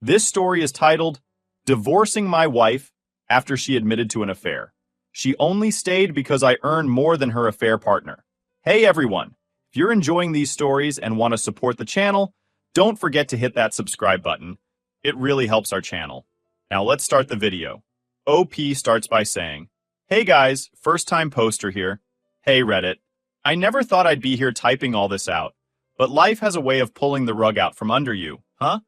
This story is titled, Divorcing My Wife After She Admitted to an Affair. She only stayed because I earned more than her affair partner. Hey everyone, if you're enjoying these stories and want to support the channel, don't forget to hit that subscribe button. It really helps our channel. Now let's start the video. OP starts by saying, Hey guys, first time poster here. Hey Reddit. I never thought I'd be here typing all this out, but life has a way of pulling the rug out from under you, huh?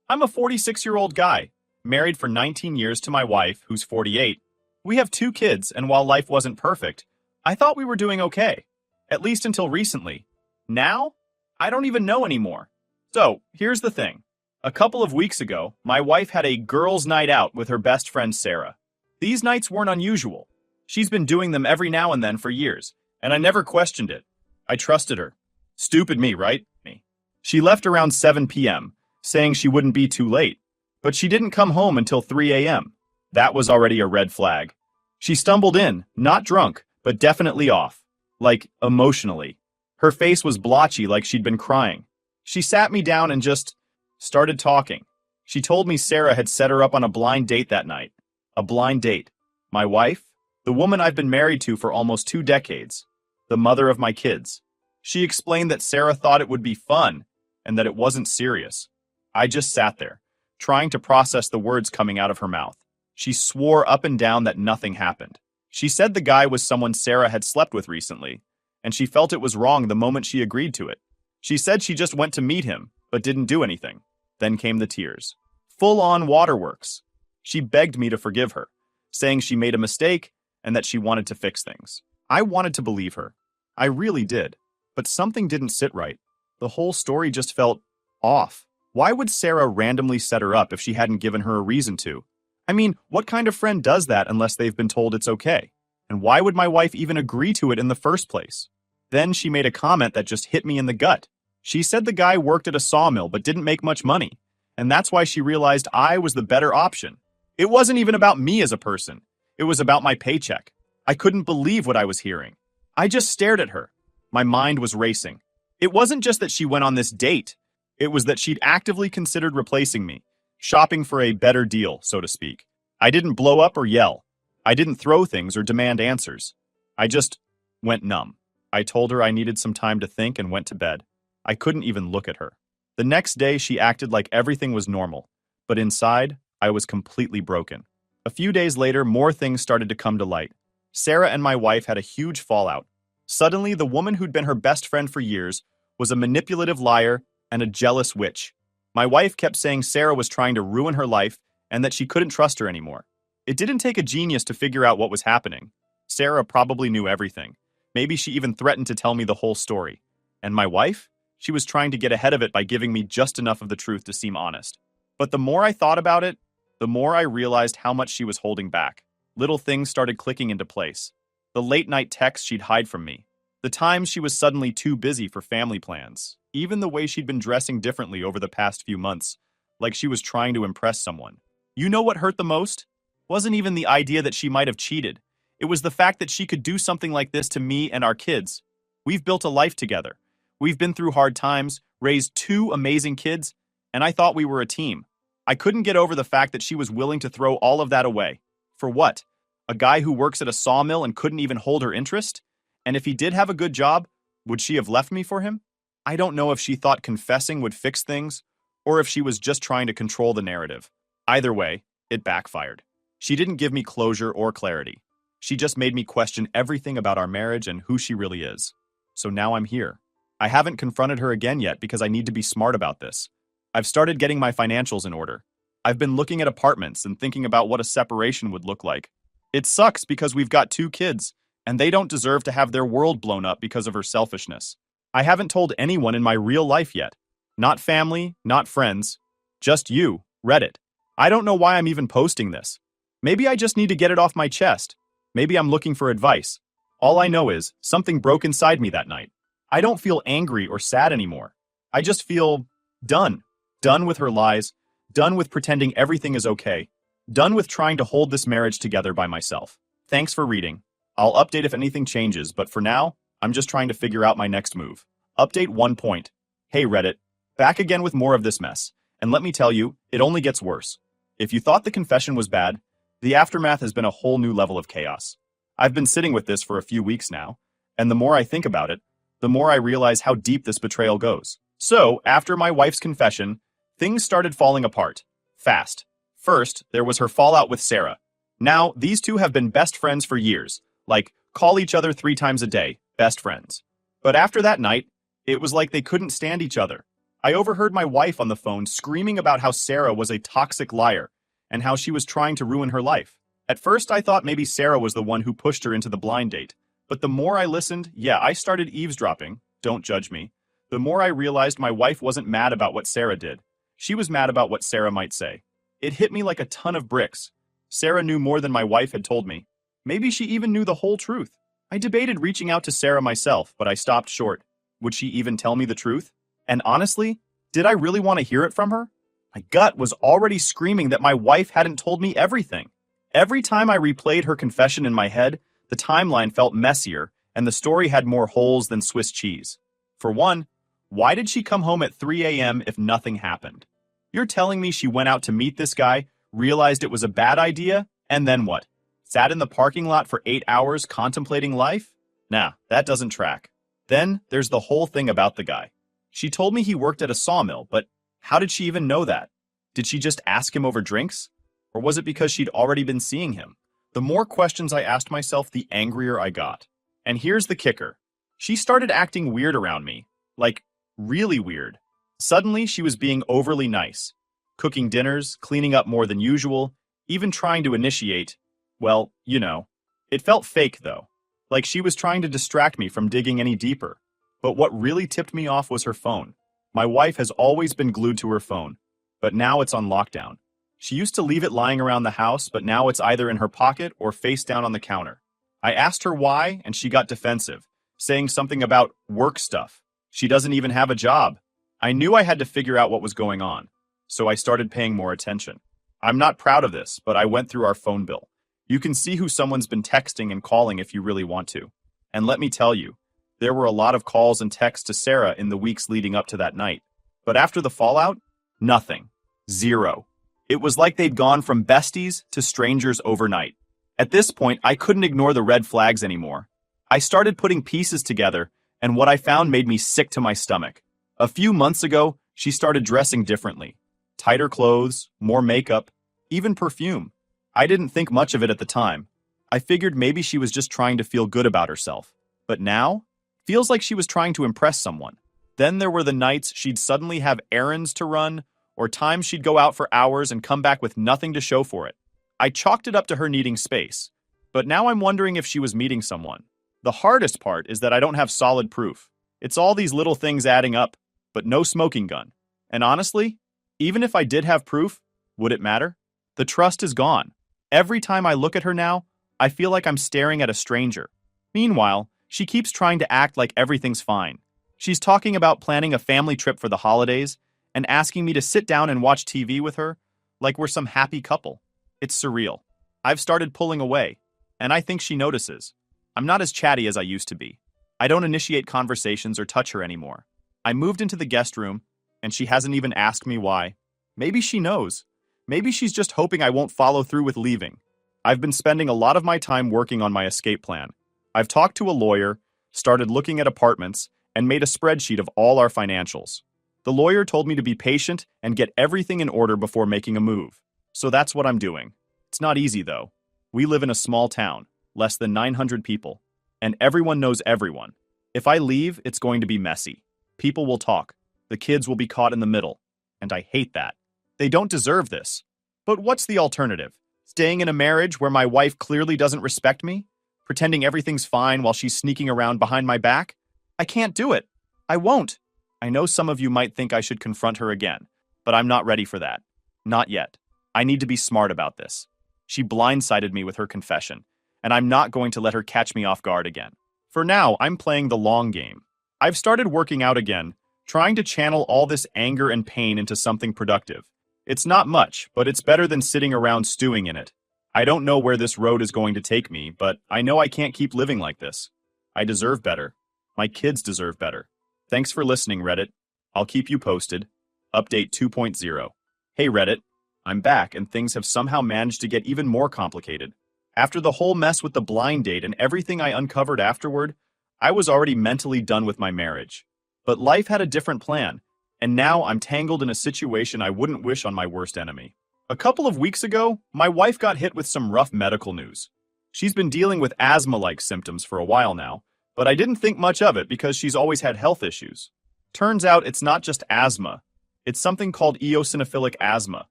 I'm a 46-year-old guy, married for 19 years to my wife, who's 48. We have 2 kids, and while life wasn't perfect, I thought we were doing okay. At least until recently. Now, I don't even know anymore. So, here's the thing. A couple of weeks ago, my wife had a girls' night out with her best friend Sarah. These nights weren't unusual. She's been doing them every now and then for years, and I never questioned it. I trusted her. Stupid me, right? Me. She left around 7 p.m., saying she wouldn't be too late, but she didn't come home until 3 a.m. That was already a red flag. She stumbled in, not drunk, but definitely off. Like, emotionally. Her face was blotchy like she'd been crying. She sat me down and just started talking. She told me Sarah had set her up on a blind date that night. A blind date. My wife? The woman I've been married to for almost 2 decades. The mother of my kids. She explained that Sarah thought it would be fun and that it wasn't serious. I just sat there, trying to process the words coming out of her mouth. She swore up and down that nothing happened. She said the guy was someone Sarah had slept with recently, and she felt it was wrong the moment she agreed to it. She said she just went to meet him, but didn't do anything. Then came the tears. Full-on waterworks. She begged me to forgive her, saying she made a mistake and that she wanted to fix things. I wanted to believe her. I really did. But something didn't sit right. The whole story just felt off. Why would Sarah randomly set her up if she hadn't given her a reason to? I mean, what kind of friend does that unless they've been told it's okay? And why would my wife even agree to it in the first place? Then she made a comment that just hit me in the gut. She said the guy worked at a sawmill but didn't make much money, and that's why she realized I was the better option. It wasn't even about me as a person. It was about my paycheck. I couldn't believe what I was hearing. I just stared at her. My mind was racing. It wasn't just that she went on this date. It was that she'd actively considered replacing me, shopping for a better deal, so to speak. I didn't blow up or yell. I didn't throw things or demand answers. I just went numb. I told her I needed some time to think and went to bed. I couldn't even look at her. The next day, she acted like everything was normal, but inside, I was completely broken. A few days later, more things started to come to light. Sarah and my wife had a huge fallout. Suddenly, the woman who'd been her best friend for years was a manipulative liar and a jealous witch. My wife kept saying Sarah was trying to ruin her life and that she couldn't trust her anymore. It didn't take a genius to figure out what was happening. Sarah probably knew everything. Maybe she even threatened to tell me the whole story. And my wife? She was trying to get ahead of it by giving me just enough of the truth to seem honest. But the more I thought about it, the more I realized how much she was holding back. Little things started clicking into place. The late-night texts she'd hide from me. The times she was suddenly too busy for family plans. Even the way she'd been dressing differently over the past few months, like she was trying to impress someone. You know what hurt the most? Wasn't even the idea that she might have cheated. It was the fact that she could do something like this to me and our kids. We've built a life together. We've been through hard times, raised 2 amazing kids, and I thought we were a team. I couldn't get over the fact that she was willing to throw all of that away. For what? A guy who works at a sawmill and couldn't even hold her interest? And if he did have a good job, would she have left me for him? I don't know if she thought confessing would fix things, or if she was just trying to control the narrative. Either way, it backfired. She didn't give me closure or clarity. She just made me question everything about our marriage and who she really is. So now I'm here. I haven't confronted her again yet because I need to be smart about this. I've started getting my financials in order. I've been looking at apartments and thinking about what a separation would look like. It sucks because we've got 2 kids, and they don't deserve to have their world blown up because of her selfishness. I haven't told anyone in my real life yet. Not family, not friends. Just you, Reddit. I don't know why I'm even posting this. Maybe I just need to get it off my chest. Maybe I'm looking for advice. All I know is, something broke inside me that night. I don't feel angry or sad anymore. I just feel done. Done with her lies. Done with pretending everything is okay. Done with trying to hold this marriage together by myself. Thanks for reading. I'll update if anything changes, but for now, I'm just trying to figure out my next move. Update 1 point. Hey Reddit. Back again with more of this mess. And let me tell you, it only gets worse. If you thought the confession was bad, the aftermath has been a whole new level of chaos. I've been sitting with this for a few weeks now, and the more I think about it, the more I realize how deep this betrayal goes. So, after my wife's confession, things started falling apart. Fast. First, there was her fallout with Sarah. Now, these two have been best friends for years. Like, call each other 3 times a day, best friends. But after that night, it was like they couldn't stand each other. I overheard my wife on the phone screaming about how Sarah was a toxic liar and how she was trying to ruin her life. At first, I thought maybe Sarah was the one who pushed her into the blind date. But the more I listened, I started eavesdropping. Don't judge me. The more I realized my wife wasn't mad about what Sarah did. She was mad about what Sarah might say. It hit me like a ton of bricks. Sarah knew more than my wife had told me. Maybe she even knew the whole truth. I debated reaching out to Sarah myself, but I stopped short. Would she even tell me the truth? And honestly, did I really want to hear it from her? My gut was already screaming that my wife hadn't told me everything. Every time I replayed her confession in my head, the timeline felt messier, and the story had more holes than Swiss cheese. For one, why did she come home at 3 a.m. if nothing happened? You're telling me she went out to meet this guy, realized it was a bad idea, and then what? Sat in the parking lot for 8 hours contemplating life? Nah, that doesn't track. Then there's the whole thing about the guy. She told me he worked at a sawmill, but how did she even know that? Did she just ask him over drinks? Or was it because she'd already been seeing him? The more questions I asked myself, the angrier I got. And here's the kicker. She started acting weird around me. Like, really weird. Suddenly, she was being overly nice. Cooking dinners, cleaning up more than usual, even trying to initiate. Well, you know. It felt fake, though. Like she was trying to distract me from digging any deeper. But what really tipped me off was her phone. My wife has always been glued to her phone, but now it's on lockdown. She used to leave it lying around the house, but now it's either in her pocket or face down on the counter. I asked her why, and she got defensive, saying something about work stuff. She doesn't even have a job. I knew I had to figure out what was going on, so I started paying more attention. I'm not proud of this, but I went through our phone bill. You can see who someone's been texting and calling if you really want to. And let me tell you, there were a lot of calls and texts to Sarah in the weeks leading up to that night. But after the fallout, nothing. Zero. It was like they'd gone from besties to strangers overnight. At this point, I couldn't ignore the red flags anymore. I started putting pieces together, and what I found made me sick to my stomach. A few months ago, she started dressing differently. Tighter clothes, more makeup, even perfume. I didn't think much of it at the time. I figured maybe she was just trying to feel good about herself. But now, feels like she was trying to impress someone. Then there were the nights she'd suddenly have errands to run, or times she'd go out for hours and come back with nothing to show for it. I chalked it up to her needing space. But now I'm wondering if she was meeting someone. The hardest part is that I don't have solid proof. It's all these little things adding up, but no smoking gun. And honestly, even if I did have proof, would it matter? The trust is gone. Every time I look at her now, I feel like I'm staring at a stranger. Meanwhile, she keeps trying to act like everything's fine. She's talking about planning a family trip for the holidays and asking me to sit down and watch TV with her like we're some happy couple. It's surreal. I've started pulling away, and I think she notices. I'm not as chatty as I used to be. I don't initiate conversations or touch her anymore. I moved into the guest room, and she hasn't even asked me why. Maybe she knows. Maybe she's just hoping I won't follow through with leaving. I've been spending a lot of my time working on my escape plan. I've talked to a lawyer, started looking at apartments, and made a spreadsheet of all our financials. The lawyer told me to be patient and get everything in order before making a move. So that's what I'm doing. It's not easy, though. We live in a small town, less than 900 people, and everyone knows everyone. If I leave, it's going to be messy. People will talk. The kids will be caught in the middle, and I hate that. They don't deserve this. But what's the alternative? Staying in a marriage where my wife clearly doesn't respect me? Pretending everything's fine while she's sneaking around behind my back? I can't do it. I won't. I know some of you might think I should confront her again, but I'm not ready for that. Not yet. I need to be smart about this. She blindsided me with her confession, and I'm not going to let her catch me off guard again. For now, I'm playing the long game. I've started working out again, trying to channel all this anger and pain into something productive. It's not much, but it's better than sitting around stewing in it. I don't know where this road is going to take me, but I know I can't keep living like this. I deserve better. My kids deserve better. Thanks for listening, Reddit. I'll keep you posted. Update 2.0. Hey Reddit, I'm back and things have somehow managed to get even more complicated. After the whole mess with the blind date and everything I uncovered afterward, I was already mentally done with my marriage. But life had a different plan, and now I'm tangled in a situation I wouldn't wish on my worst enemy. A couple of weeks ago, my wife got hit with some rough medical news. She's been dealing with asthma-like symptoms for a while now, but I didn't think much of it because she's always had health issues. Turns out it's not just asthma. It's something called eosinophilic asthma.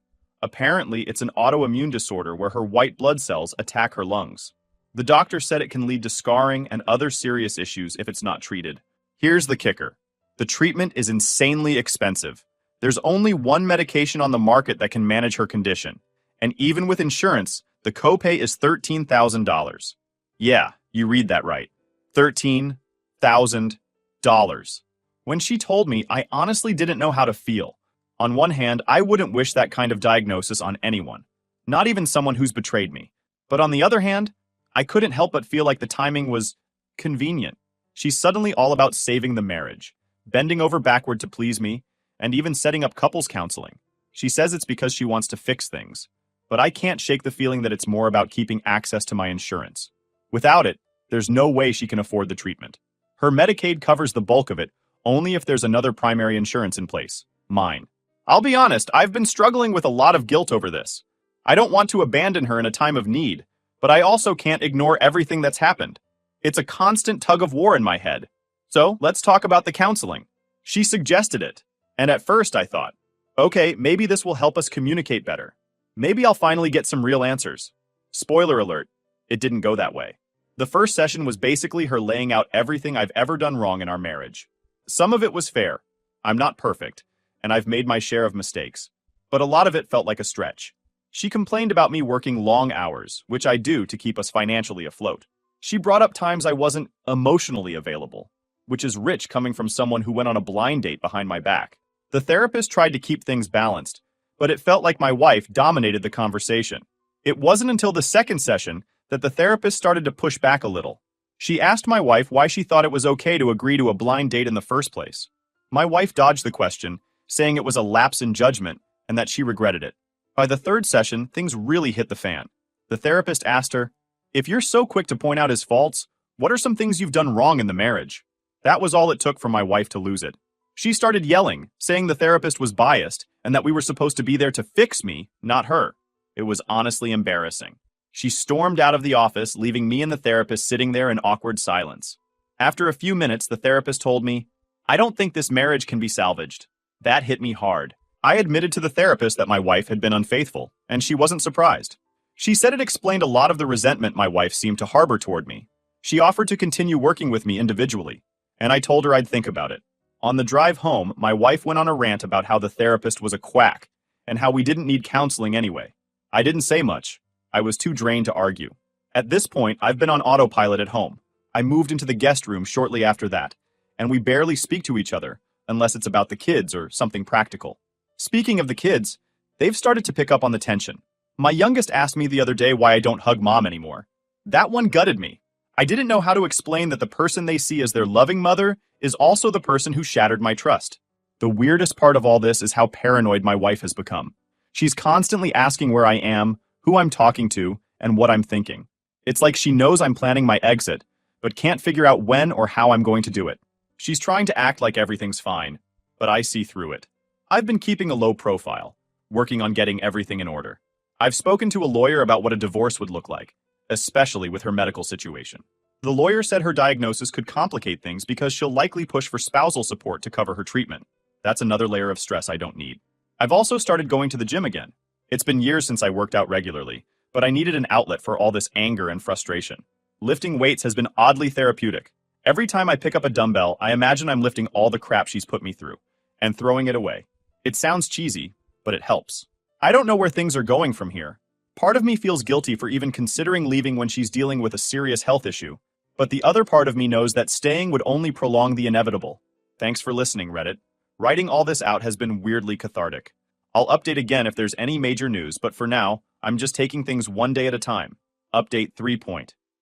Apparently, it's an autoimmune disorder where her white blood cells attack her lungs. The doctor said it can lead to scarring and other serious issues if it's not treated. Here's the kicker. The treatment is insanely expensive. There's only one medication on the market that can manage her condition. And even with insurance, the copay is $13,000. Yeah, you read that right. $13,000. When she told me, I honestly didn't know how to feel. On one hand, I wouldn't wish that kind of diagnosis on anyone, not even someone who's betrayed me. But on the other hand, I couldn't help but feel like the timing was convenient. She's suddenly all about saving the marriage, bending over backward to please me, and even setting up couples counseling. She says it's because she wants to fix things, but I can't shake the feeling that it's more about keeping access to my insurance. Without it, there's no way she can afford the treatment. Her Medicaid covers the bulk of it, only if there's another primary insurance in place, mine. I'll be honest, I've been struggling with a lot of guilt over this. I don't want to abandon her in a time of need, but I also can't ignore everything that's happened. It's a constant tug of war in my head. So, let's talk about the counseling. She suggested it, and at first I thought, okay, maybe this will help us communicate better. Maybe I'll finally get some real answers. Spoiler alert, it didn't go that way. The first session was basically her laying out everything I've ever done wrong in our marriage. Some of it was fair. I'm not perfect, and I've made my share of mistakes. But a lot of it felt like a stretch. She complained about me working long hours, which I do to keep us financially afloat. She brought up times I wasn't emotionally available, which is rich coming from someone who went on a blind date behind my back. The therapist tried to keep things balanced, but it felt like my wife dominated the conversation. It wasn't until the second session that the therapist started to push back a little. She asked my wife why she thought it was okay to agree to a blind date in the first place. My wife dodged the question, saying it was a lapse in judgment and that she regretted it. By the third session, things really hit the fan. The therapist asked her, "If you're so quick to point out his faults, what are some things you've done wrong in the marriage?" That was all it took for my wife to lose it. She started yelling, saying the therapist was biased and that we were supposed to be there to fix me, not her. It was honestly embarrassing. She stormed out of the office, leaving me and the therapist sitting there in awkward silence. After a few minutes, the therapist told me, "I don't think this marriage can be salvaged." That hit me hard. I admitted to the therapist that my wife had been unfaithful, and she wasn't surprised. She said it explained a lot of the resentment my wife seemed to harbor toward me. She offered to continue working with me individually, and I told her I'd think about it. On the drive home, my wife went on a rant about how the therapist was a quack, and how we didn't need counseling anyway. I didn't say much. I was too drained to argue. At this point, I've been on autopilot at home. I moved into the guest room shortly after that, and we barely speak to each other, unless it's about the kids or something practical. Speaking of the kids, they've started to pick up on the tension. My youngest asked me the other day why I don't hug mom anymore. That one gutted me. I didn't know how to explain that the person they see as their loving mother is also the person who shattered my trust. The weirdest part of all this is how paranoid my wife has become. She's constantly asking where I am, who I'm talking to, and what I'm thinking. It's like she knows I'm planning my exit, but can't figure out when or how I'm going to do it. She's trying to act like everything's fine, but I see through it. I've been keeping a low profile, working on getting everything in order. I've spoken to a lawyer about what a divorce would look like, especially with her medical situation. The lawyer said her diagnosis could complicate things because she'll likely push for spousal support to cover her treatment. That's another layer of stress I don't need. I've also started going to the gym again. It's been years since I worked out regularly, but I needed an outlet for all this anger and frustration. Lifting weights has been oddly therapeutic. Every time I pick up a dumbbell, I imagine I'm lifting all the crap she's put me through and throwing it away. It sounds cheesy, but it helps. I don't know where things are going from here. Part of me feels guilty for even considering leaving when she's dealing with a serious health issue, but the other part of me knows that staying would only prolong the inevitable. Thanks for listening, Reddit. Writing all this out has been weirdly cathartic. I'll update again if there's any major news, but for now, I'm just taking things one day at a time. Update 3.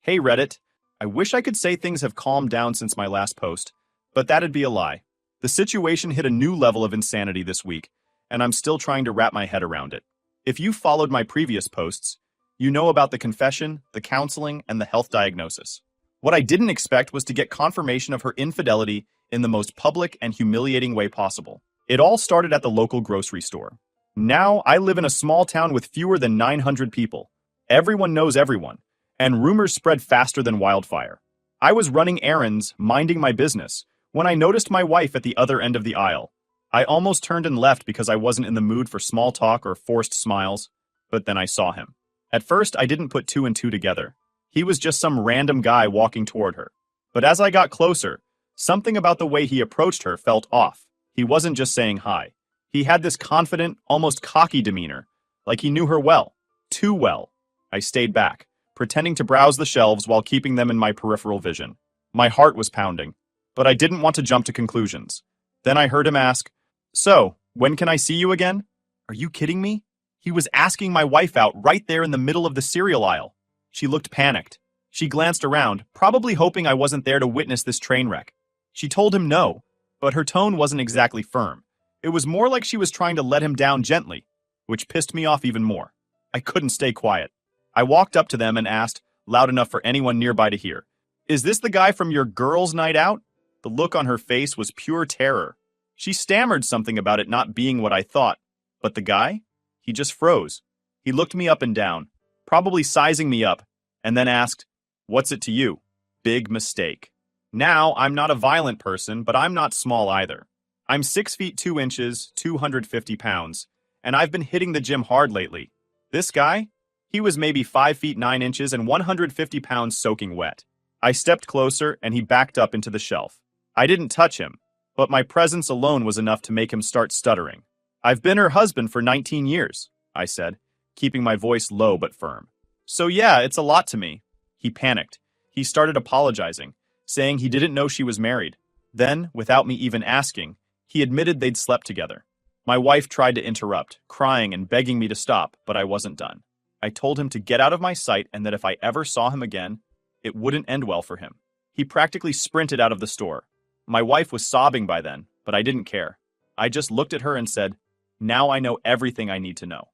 Hey Reddit, I wish I could say things have calmed down since my last post, but that'd be a lie. The situation hit a new level of insanity this week, and I'm still trying to wrap my head around it. If you followed my previous posts, you know about the confession, the counseling, and the health diagnosis. What I didn't expect was to get confirmation of her infidelity in the most public and humiliating way possible. It all started at the local grocery store. Now, I live in a small town with fewer than 900 people. Everyone knows everyone, and rumors spread faster than wildfire. I was running errands, minding my business, when I noticed my wife at the other end of the aisle. I almost turned and left because I wasn't in the mood for small talk or forced smiles, but then I saw him. At first, I didn't put two and two together. He was just some random guy walking toward her. But as I got closer, something about the way he approached her felt off. He wasn't just saying hi. He had this confident, almost cocky demeanor, like he knew her well. Too well. I stayed back, pretending to browse the shelves while keeping them in my peripheral vision. My heart was pounding, but I didn't want to jump to conclusions. Then I heard him ask, "So, when can I see you again?" Are you kidding me? He was asking my wife out right there in the middle of the cereal aisle. She looked panicked. She glanced around, probably hoping I wasn't there to witness this train wreck. She told him no, but her tone wasn't exactly firm. It was more like she was trying to let him down gently, which pissed me off even more. I couldn't stay quiet. I walked up to them and asked, loud enough for anyone nearby to hear, "Is this the guy from your girls' night out?" The look on her face was pure terror. She stammered something about it not being what I thought. But the guy? He just froze. He looked me up and down, probably sizing me up, and then asked, "What's it to you?" Big mistake. Now, I'm not a violent person, but I'm not small either. I'm 6 feet 2 inches, 250 pounds, and I've been hitting the gym hard lately. This guy? He was maybe 5 feet 9 inches and 150 pounds soaking wet. I stepped closer and he backed up into the shelf. I didn't touch him, but my presence alone was enough to make him start stuttering. "I've been her husband for 19 years, I said, keeping my voice low but firm. "So yeah, it's a lot to me." He panicked. He started apologizing, saying he didn't know she was married. Then, without me even asking, he admitted they'd slept together. My wife tried to interrupt, crying and begging me to stop, but I wasn't done. I told him to get out of my sight and that if I ever saw him again, it wouldn't end well for him. He practically sprinted out of the store. My wife was sobbing by then, but I didn't care. I just looked at her and said, "Now I know everything I need to know."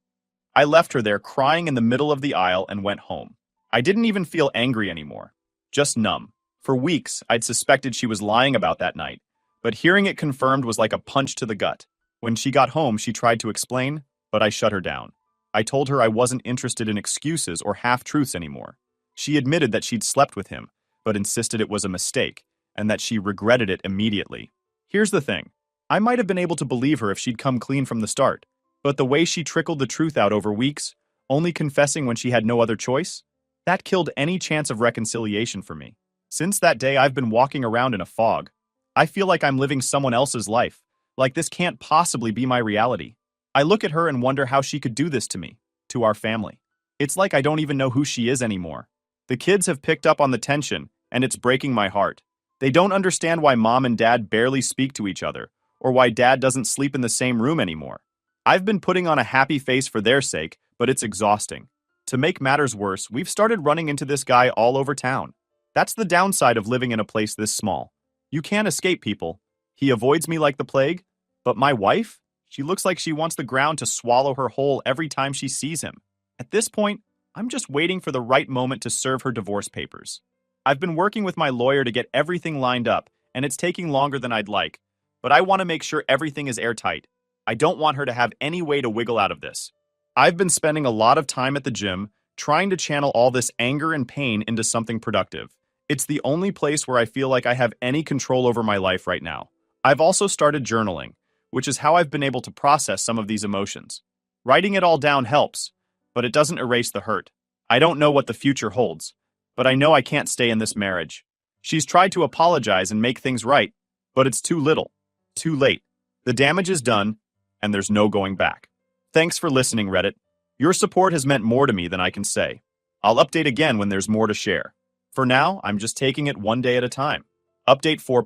I left her there crying in the middle of the aisle and went home. I didn't even feel angry anymore, just numb. For weeks, I'd suspected she was lying about that night, but hearing it confirmed was like a punch to the gut. When she got home, she tried to explain, but I shut her down. I told her I wasn't interested in excuses or half-truths anymore. She admitted that she'd slept with him, but insisted it was a mistake, and that she regretted it immediately. Here's the thing. I might have been able to believe her if she'd come clean from the start, but the way she trickled the truth out over weeks, only confessing when she had no other choice, that killed any chance of reconciliation for me. Since that day, I've been walking around in a fog. I feel like I'm living someone else's life, like this can't possibly be my reality. I look at her and wonder how she could do this to me, to our family. It's like I don't even know who she is anymore. The kids have picked up on the tension, and it's breaking my heart. They don't understand why mom and dad barely speak to each other, or why dad doesn't sleep in the same room anymore. I've been putting on a happy face for their sake, but it's exhausting. To make matters worse, we've started running into this guy all over town. That's the downside of living in a place this small. You can't escape people. He avoids me like the plague, but my wife? She looks like she wants the ground to swallow her whole every time she sees him. At this point, I'm just waiting for the right moment to serve her divorce papers. I've been working with my lawyer to get everything lined up, and it's taking longer than I'd like, but I want to make sure everything is airtight. I don't want her to have any way to wiggle out of this. I've been spending a lot of time at the gym, trying to channel all this anger and pain into something productive. It's the only place where I feel like I have any control over my life right now. I've also started journaling, which is how I've been able to process some of these emotions. Writing it all down helps, but it doesn't erase the hurt. I don't know what the future holds, but I know I can't stay in this marriage. She's tried to apologize and make things right, but it's too little, too late. The damage is done, and there's no going back. Thanks for listening, Reddit. Your support has meant more to me than I can say. I'll update again when there's more to share. For now, I'm just taking it one day at a time. Update 4.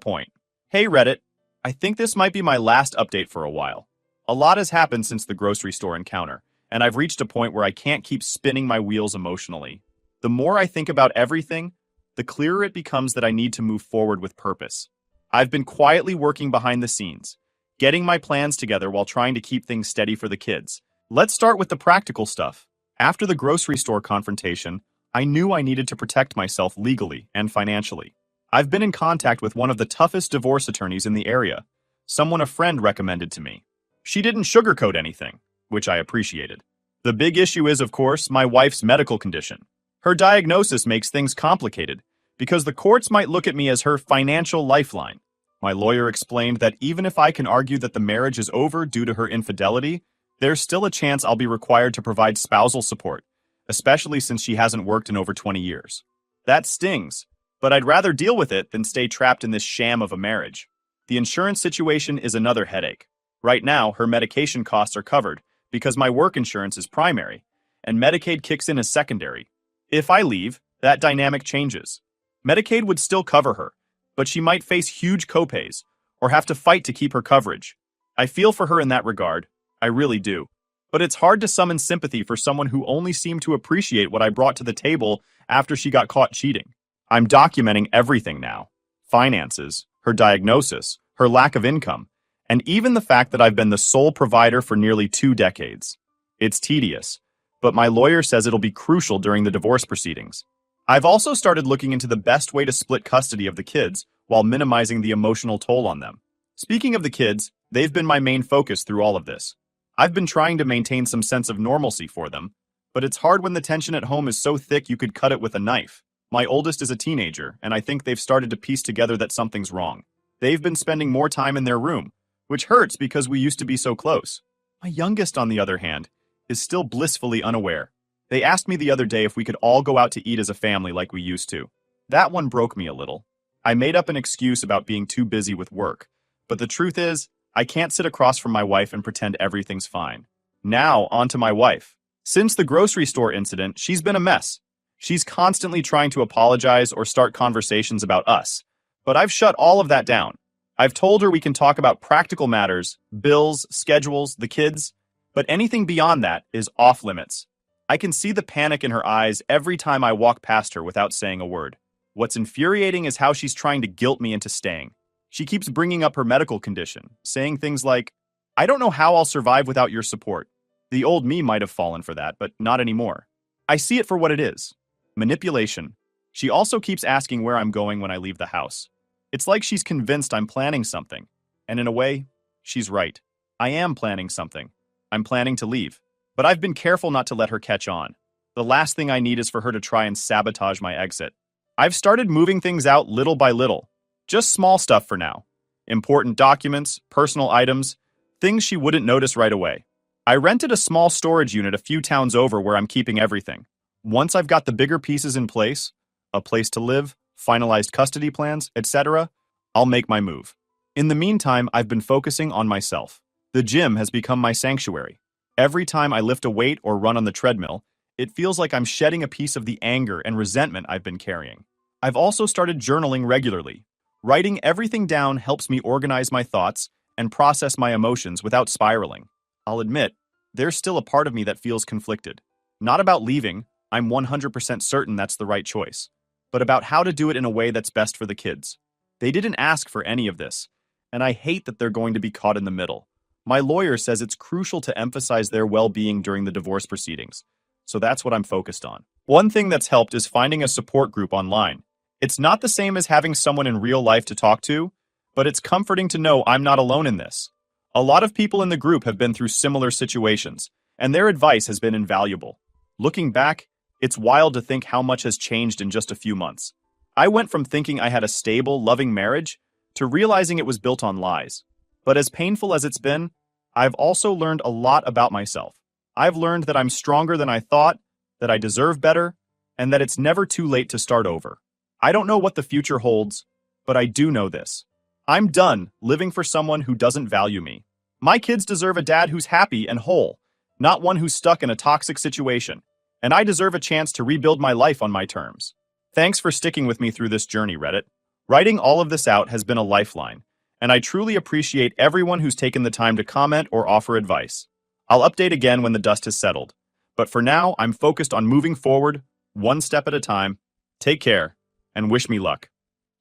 Hey Reddit, I think this might be my last update for a while. A lot has happened since the grocery store encounter, and I've reached a point where I can't keep spinning my wheels emotionally. The more I think about everything, the clearer it becomes that I need to move forward with purpose. I've been quietly working behind the scenes, getting my plans together while trying to keep things steady for the kids. Let's start with the practical stuff. After the grocery store confrontation, I knew I needed to protect myself legally and financially. I've been in contact with one of the toughest divorce attorneys in the area, someone a friend recommended to me. She didn't sugarcoat anything, which I appreciated. The big issue is, of course, my wife's medical condition. Her diagnosis makes things complicated, because the courts might look at me as her financial lifeline. My lawyer explained that even if I can argue that the marriage is over due to her infidelity, there's still a chance I'll be required to provide spousal support, especially since she hasn't worked in over 20 years. That stings, but I'd rather deal with it than stay trapped in this sham of a marriage. The insurance situation is another headache. Right now, her medication costs are covered because my work insurance is primary, and Medicaid kicks in as secondary. If I leave, that dynamic changes. Medicaid would still cover her, but she might face huge copays or have to fight to keep her coverage. I feel for her in that regard. I really do. But it's hard to summon sympathy for someone who only seemed to appreciate what I brought to the table after she got caught cheating. I'm documenting everything now. Finances, her diagnosis, her lack of income, and even the fact that I've been the sole provider for nearly 2 decades. It's tedious, but my lawyer says it'll be crucial during the divorce proceedings. I've also started looking into the best way to split custody of the kids while minimizing the emotional toll on them. Speaking of the kids, they've been my main focus through all of this. I've been trying to maintain some sense of normalcy for them, but it's hard when the tension at home is so thick you could cut it with a knife. My oldest is a teenager, and I think they've started to piece together that something's wrong. They've been spending more time in their room, which hurts because we used to be so close. My youngest, on the other hand, is still blissfully unaware. They asked me the other day if we could all go out to eat as a family like we used to. That one broke me a little. I made up an excuse about being too busy with work, but the truth is, I can't sit across from my wife and pretend everything's fine. Now, on to my wife. Since the grocery store incident, she's been a mess. She's constantly trying to apologize or start conversations about us, but I've shut all of that down. I've told her we can talk about practical matters, bills, schedules, the kids, but anything beyond that is off limits. I can see the panic in her eyes every time I walk past her without saying a word. What's infuriating is how she's trying to guilt me into staying. She keeps bringing up her medical condition, saying things like, "I don't know how I'll survive without your support." The old me might have fallen for that, but not anymore. I see it for what it is. Manipulation. She also keeps asking where I'm going when I leave the house. It's like she's convinced I'm planning something. And in a way, she's right. I am planning something. I'm planning to leave. But I've been careful not to let her catch on. The last thing I need is for her to try and sabotage my exit. I've started moving things out little by little. Just small stuff for now. Important documents, personal items, things she wouldn't notice right away. I rented a small storage unit a few towns over where I'm keeping everything. Once I've got the bigger pieces in place, a place to live, finalized custody plans, etc., I'll make my move. In the meantime, I've been focusing on myself. The gym has become my sanctuary. Every time I lift a weight or run on the treadmill, it feels like I'm shedding a piece of the anger and resentment I've been carrying. I've also started journaling regularly. Writing everything down helps me organize my thoughts and process my emotions without spiraling. I'll admit, there's still a part of me that feels conflicted. Not about leaving, I'm 100% certain that's the right choice, but about how to do it in a way that's best for the kids. They didn't ask for any of this, and I hate that they're going to be caught in the middle. My lawyer says it's crucial to emphasize their well-being during the divorce proceedings, so that's what I'm focused on. One thing that's helped is finding a support group online. It's not the same as having someone in real life to talk to, but it's comforting to know I'm not alone in this. A lot of people in the group have been through similar situations, and their advice has been invaluable. Looking back, it's wild to think how much has changed in just a few months. I went from thinking I had a stable, loving marriage to realizing it was built on lies. But as painful as it's been, I've also learned a lot about myself. I've learned that I'm stronger than I thought, that I deserve better, and that it's never too late to start over. I don't know what the future holds, but I do know this. I'm done living for someone who doesn't value me. My kids deserve a dad who's happy and whole, not one who's stuck in a toxic situation. And I deserve a chance to rebuild my life on my terms. Thanks for sticking with me through this journey, Reddit. Writing all of this out has been a lifeline, and I truly appreciate everyone who's taken the time to comment or offer advice. I'll update again when the dust has settled. But for now, I'm focused on moving forward, one step at a time. Take care, and wish me luck.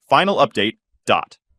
Final update.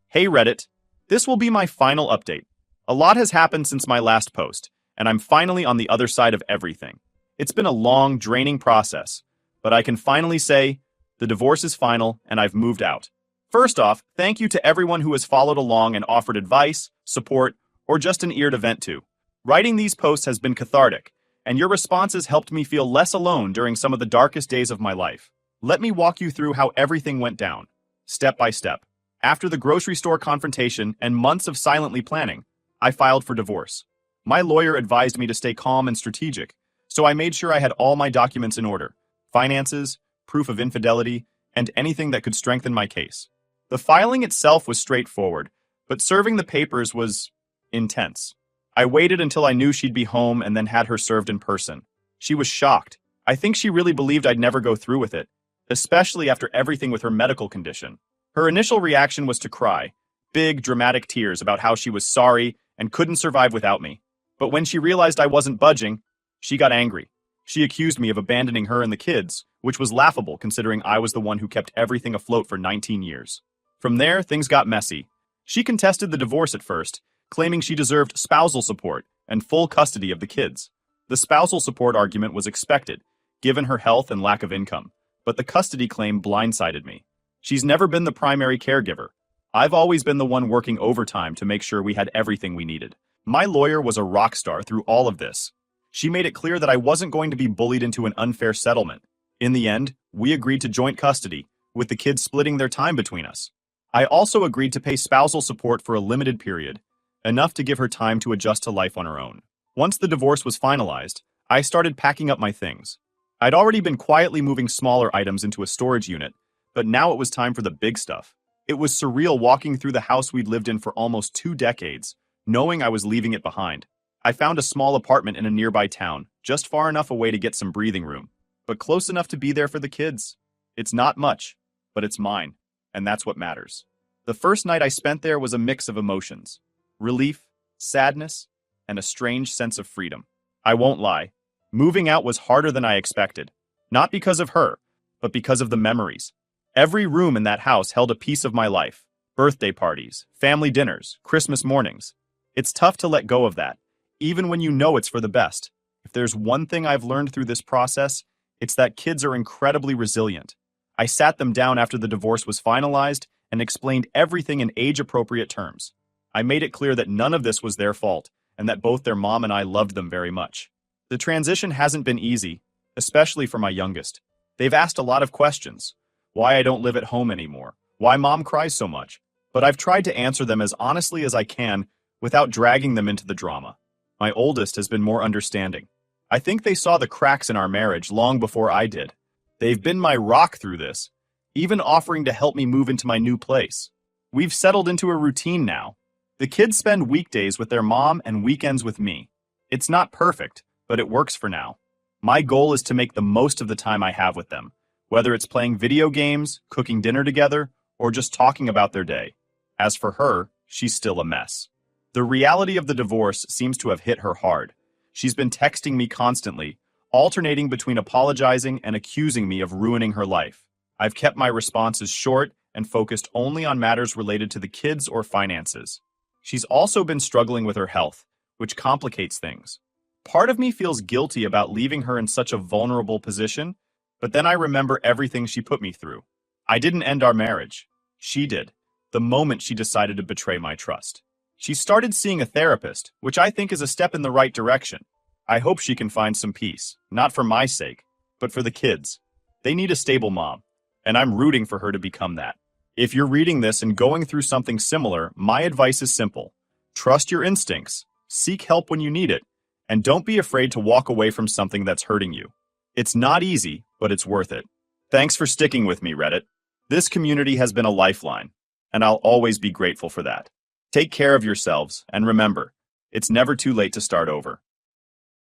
Hey Reddit. This will be my final update. A lot has happened since my last post, and I'm finally on the other side of everything. It's been a long, draining process, but I can finally say the divorce is final and I've moved out. First off, thank you to everyone who has followed along and offered advice, support, or just an ear to vent to. Writing these posts has been cathartic, and your responses helped me feel less alone during some of the darkest days of my life. Let me walk you through how everything went down, step by step. After the grocery store confrontation and months of silently planning, I filed for divorce. My lawyer advised me to stay calm and strategic, so I made sure I had all my documents in order: finances, proof of infidelity, and anything that could strengthen my case. The filing itself was straightforward, but serving the papers was intense. I waited until I knew she'd be home and then had her served in person. She was shocked. I think she really believed I'd never go through with it, especially after everything with her medical condition. Her initial reaction was to cry, big, dramatic tears about how she was sorry and couldn't survive without me. But when she realized I wasn't budging, she got angry. She accused me of abandoning her and the kids, which was laughable considering I was the one who kept everything afloat for 19 years. From there, things got messy. She contested the divorce at first, claiming she deserved spousal support and full custody of the kids. The spousal support argument was expected, given her health and lack of income, but the custody claim blindsided me. She's never been the primary caregiver. I've always been the one working overtime to make sure we had everything we needed. My lawyer was a rock star through all of this. She made it clear that I wasn't going to be bullied into an unfair settlement. In the end, we agreed to joint custody, with the kids splitting their time between us. I also agreed to pay spousal support for a limited period, enough to give her time to adjust to life on her own. Once the divorce was finalized, I started packing up my things. I'd already been quietly moving smaller items into a storage unit, but now it was time for the big stuff. It was surreal walking through the house we'd lived in for almost 2 decades, knowing I was leaving it behind. I found a small apartment in a nearby town, just far enough away to get some breathing room, but close enough to be there for the kids. It's not much, but it's mine, and that's what matters. The first night I spent there was a mix of emotions: relief, sadness, and a strange sense of freedom. I won't lie, moving out was harder than I expected, not because of her, but because of the memories. Every room in that house held a piece of my life: birthday parties, family dinners, Christmas mornings. It's tough to let go of that, even when you know it's for the best. If there's one thing I've learned through this process, it's that kids are incredibly resilient. I sat them down after the divorce was finalized and explained everything in age-appropriate terms. I made it clear that none of this was their fault, and that both their mom and I loved them very much. The transition hasn't been easy, especially for my youngest. They've asked a lot of questions: why I don't live at home anymore, why mom cries so much, but I've tried to answer them as honestly as I can without dragging them into the drama. My oldest has been more understanding. I think they saw the cracks in our marriage long before I did. They've been my rock through this, even offering to help me move into my new place. We've settled into a routine now. The kids spend weekdays with their mom and weekends with me. It's not perfect, but it works for now. My goal is to make the most of the time I have with them, whether it's playing video games, cooking dinner together, or just talking about their day. As for her, she's still a mess. The reality of the divorce seems to have hit her hard. She's been texting me constantly, alternating between apologizing and accusing me of ruining her life. I've kept my responses short and focused only on matters related to the kids or finances. She's also been struggling with her health, which complicates things. Part of me feels guilty about leaving her in such a vulnerable position, but then I remember everything she put me through. I didn't end our marriage. She did, the moment she decided to betray my trust. She started seeing a therapist, which I think is a step in the right direction. I hope she can find some peace, not for my sake, but for the kids. They need a stable mom, and I'm rooting for her to become that. If you're reading this and going through something similar, my advice is simple: trust your instincts, seek help when you need it, and don't be afraid to walk away from something that's hurting you. It's not easy, but it's worth it. Thanks for sticking with me, Reddit. This community has been a lifeline, and I'll always be grateful for that. Take care of yourselves, and remember, it's never too late to start over.